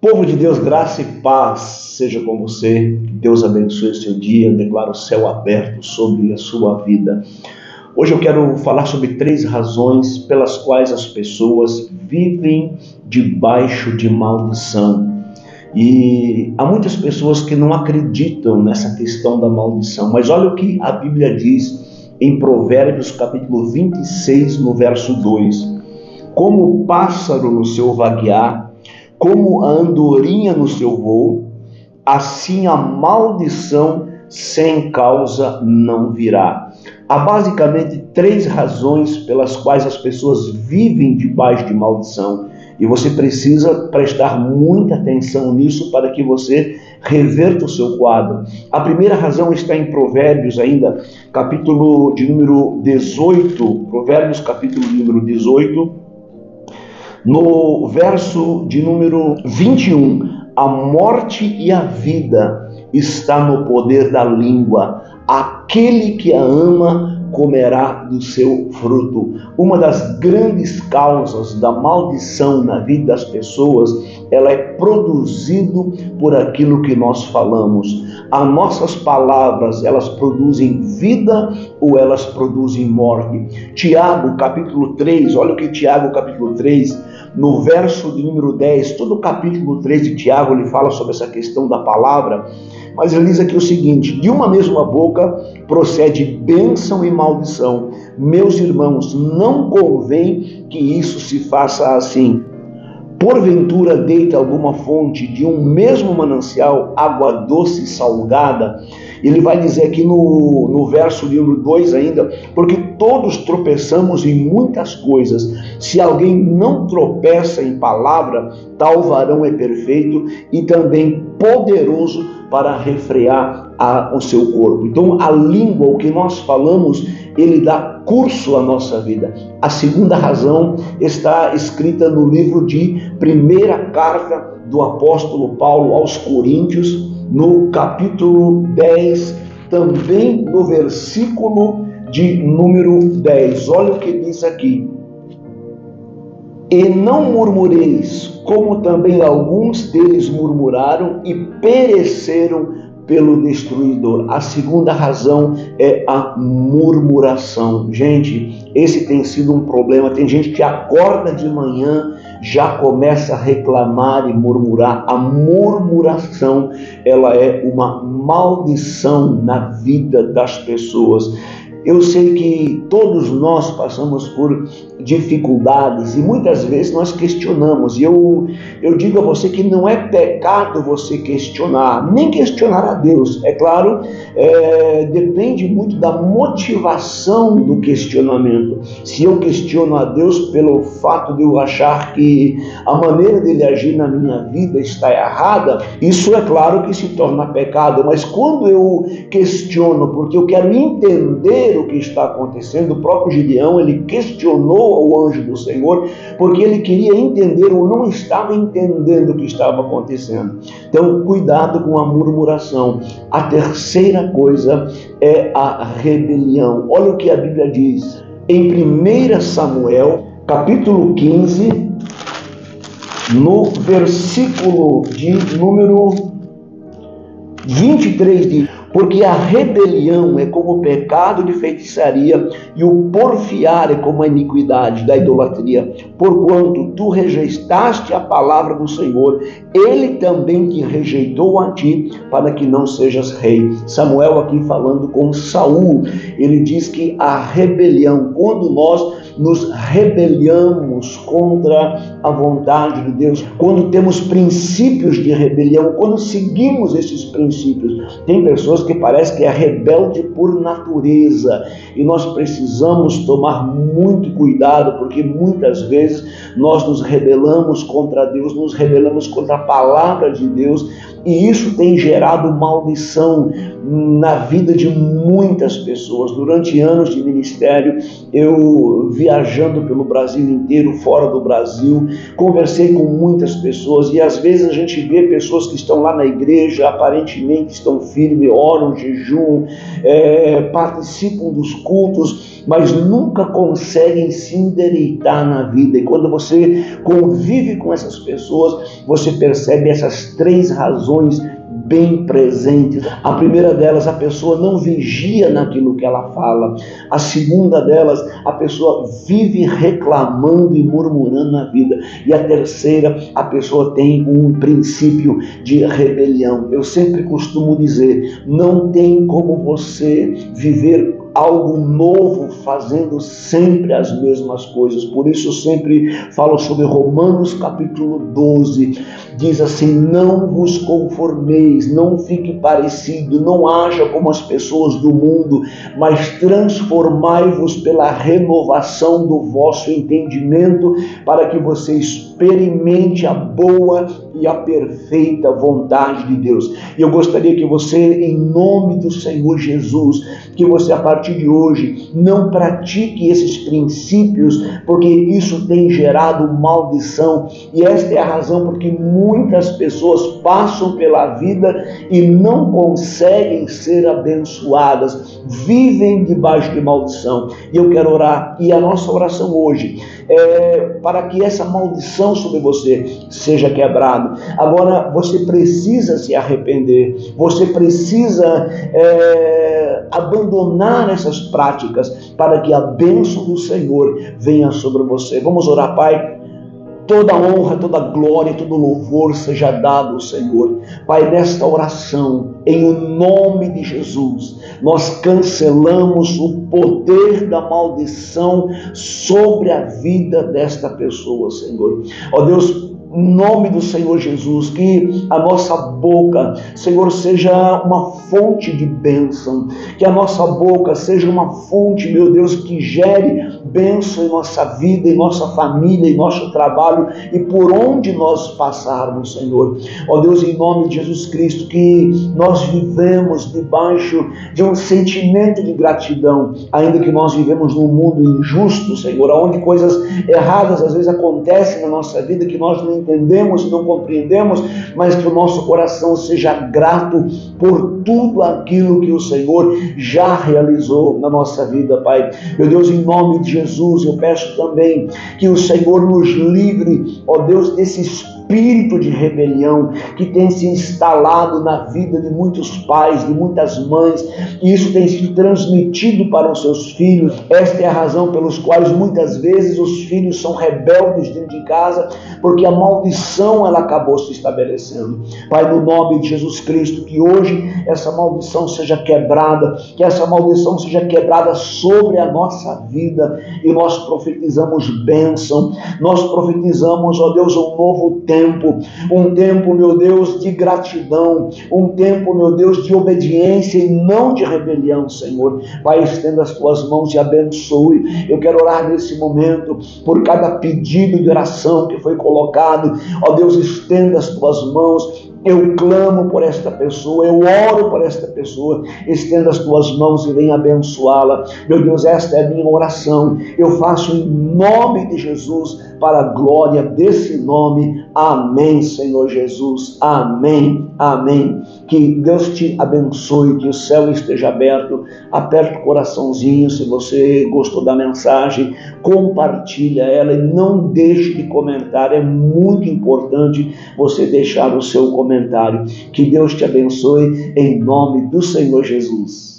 Povo de Deus, graça e paz seja com você. Que Deus abençoe o seu dia. Eu declaro o céu aberto sobre a sua vida. Hoje eu quero falar sobre 3 razões pelas quais as pessoas vivem debaixo de maldição. E há muitas pessoas que não acreditam nessa questão da maldição. Mas olha o que a Bíblia diz em Provérbios capítulo 26, no verso 2. Como o pássaro no seu vaguear, como a andorinha no seu voo, assim a maldição sem causa não virá. Há basicamente 3 razões pelas quais as pessoas vivem debaixo de maldição. E você precisa prestar muita atenção nisso para que você reverta o seu quadro. A primeira razão está em Provérbios ainda, capítulo de número 18, Provérbios capítulo de número 18, no verso de número 21, a morte e a vida está no poder da língua. Aquele que a ama comerá do seu fruto. Uma das grandes causas da maldição na vida das pessoas, ela é produzido por aquilo que nós falamos. As nossas palavras, elas produzem vida ou elas produzem morte. Tiago, capítulo 3, olha o que Tiago, capítulo 3, no verso de número 10, todo o capítulo 3 de Tiago, ele fala sobre essa questão da palavra, mas ele diz aqui o seguinte: de uma mesma boca procede bênção e maldição. Meus irmãos, não convém que isso se faça assim. Porventura deita alguma fonte de um mesmo manancial água doce e salgada? Ele vai dizer aqui no verso número 2 ainda, porque todos tropeçamos em muitas coisas. Se alguém não tropeça em palavra, tal varão é perfeito e também poderoso para refrear o seu corpo. Então a língua, o que nós falamos, ele dá curso à nossa vida. A segunda razão está escrita no livro de primeira carta do apóstolo Paulo aos Coríntios, no capítulo 10, também no versículo de número 10. Olha o que diz aqui: e não murmureis, como também alguns deles murmuraram e pereceram pelo destruidor. A segunda razão é a murmuração. Gente, esse tem sido um problema. Tem gente que acorda de manhã, já começa a reclamar e murmurar. A murmuração, ela é uma maldição na vida das pessoas. Eu sei que todos nós passamos por dificuldades e muitas vezes nós questionamos. E eu digo a você que não é pecado você questionar, nem questionar a Deus. É claro, depende muito da motivação do questionamento. Se eu questiono a Deus pelo fato de eu achar que a maneira dele agir na minha vida está errada, isso é claro que se torna pecado. Mas quando eu questiono porque eu quero entender o que está acontecendo, o próprio Gideão, ele questionou o anjo do Senhor porque ele queria entender ou não estava entendendo o que estava acontecendo. Então, cuidado com a murmuração. A terceira coisa é a rebelião. Olha o que a Bíblia diz em 1 Samuel, capítulo 15, no versículo de número 23, diz: porque a rebelião é como o pecado de feitiçaria e o porfiar é como a iniquidade da idolatria. Porquanto tu rejeitaste a palavra do Senhor, ele também te rejeitou a ti, para que não sejas rei. Samuel aqui falando com Saul, ele diz que a rebelião, quando nós nos rebelamos contra a vontade de Deus, quando temos princípios de rebelião, quando seguimos esses princípios, tem pessoas que parece que é rebelde por natureza, e nós precisamos tomar muito cuidado, porque muitas vezes nós nos rebelamos contra Deus, nos rebelamos contra a palavra de Deus, e isso tem gerado maldição na vida de muitas pessoas. Durante anos de ministério, eu viajando pelo Brasil inteiro, fora do Brasil, conversei com muitas pessoas, e às vezes a gente vê pessoas que estão lá na igreja, aparentemente estão firmes, oram, jejuam, participam dos cultos, mas nunca conseguem se endireitar na vida. E quando você convive com essas pessoas, você percebe essas 3 razões bem presentes. A primeira delas, a pessoa não vigia naquilo que ela fala. A segunda delas, a pessoa vive reclamando e murmurando na vida. E a terceira, a pessoa tem um princípio de rebelião. Eu sempre costumo dizer, não tem como você viver algo novo fazendo sempre as mesmas coisas. Por isso eu sempre falo sobre Romanos capítulo 12, diz assim: não vos conformeis, não fique parecido, não haja como as pessoas do mundo, mas transformai-vos pela renovação do vosso entendimento, para que você experimente a boa e a perfeita vontade de Deus. E eu gostaria que você, em nome do Senhor Jesus, que você a partir de hoje não pratique esses princípios, porque isso tem gerado maldição. E esta é a razão porque muitas pessoas passam pela vida e não conseguem ser abençoadas, vivem debaixo de maldição. E eu quero orar, e a nossa oração hoje é para que essa maldição sobre você seja quebrada. Agora você precisa se arrepender, você precisa abandonar essas práticas para que a bênção do Senhor venha sobre você. Vamos orar. Pai, toda honra, toda glória, todo louvor seja dado ao Senhor. Pai, nesta oração, em o nome de Jesus, nós cancelamos o poder da maldição sobre a vida desta pessoa, Senhor. Ó Deus, em nome do Senhor Jesus, que a nossa boca, Senhor, seja uma fonte de bênção, que a nossa boca seja uma fonte, meu Deus, que gere bênção em nossa vida, em nossa família, em nosso trabalho e por onde nós passarmos, Senhor. Ó Deus, em nome de Jesus Cristo, que nós vivemos debaixo de um sentimento de gratidão, ainda que nós vivemos num mundo injusto, Senhor, onde coisas erradas às vezes acontecem na nossa vida que nós não entendemos e não compreendemos, mas que o nosso coração seja grato por tudo aquilo que o Senhor já realizou na nossa vida, Pai. Meu Deus, em nome de Jesus, eu peço também que o Senhor nos livre, ó Deus, desse espírito de rebelião que tem se instalado na vida de muitos pais, de muitas mães, e isso tem sido transmitido para os seus filhos. Esta é a razão pelos quais muitas vezes os filhos são rebeldes dentro de casa, porque a maldição ela acabou se estabelecendo. Pai, no nome de Jesus Cristo, que hoje essa maldição seja quebrada, que essa maldição seja quebrada sobre a nossa vida, e nós profetizamos bênção, nós profetizamos, ó Deus, um novo tempo, meu Deus, de gratidão, um tempo, meu Deus, de obediência e não de rebelião, Senhor. Pai, estenda as tuas mãos e abençoe. Eu quero orar nesse momento por cada pedido de oração que foi colocado. Ó Deus, estenda as tuas mãos. Eu clamo por esta pessoa, eu oro por esta pessoa, estenda as tuas mãos e venha abençoá-la. Meu Deus, esta é a minha oração, eu faço em nome de Jesus, para a glória desse nome. Amém, Senhor Jesus, amém, amém. Que Deus te abençoe, que o céu esteja aberto. Aperta o coraçãozinho, se você gostou da mensagem, compartilha ela e não deixe de comentar, é muito importante você deixar o seu comentário. Que Deus te abençoe em nome do Senhor Jesus.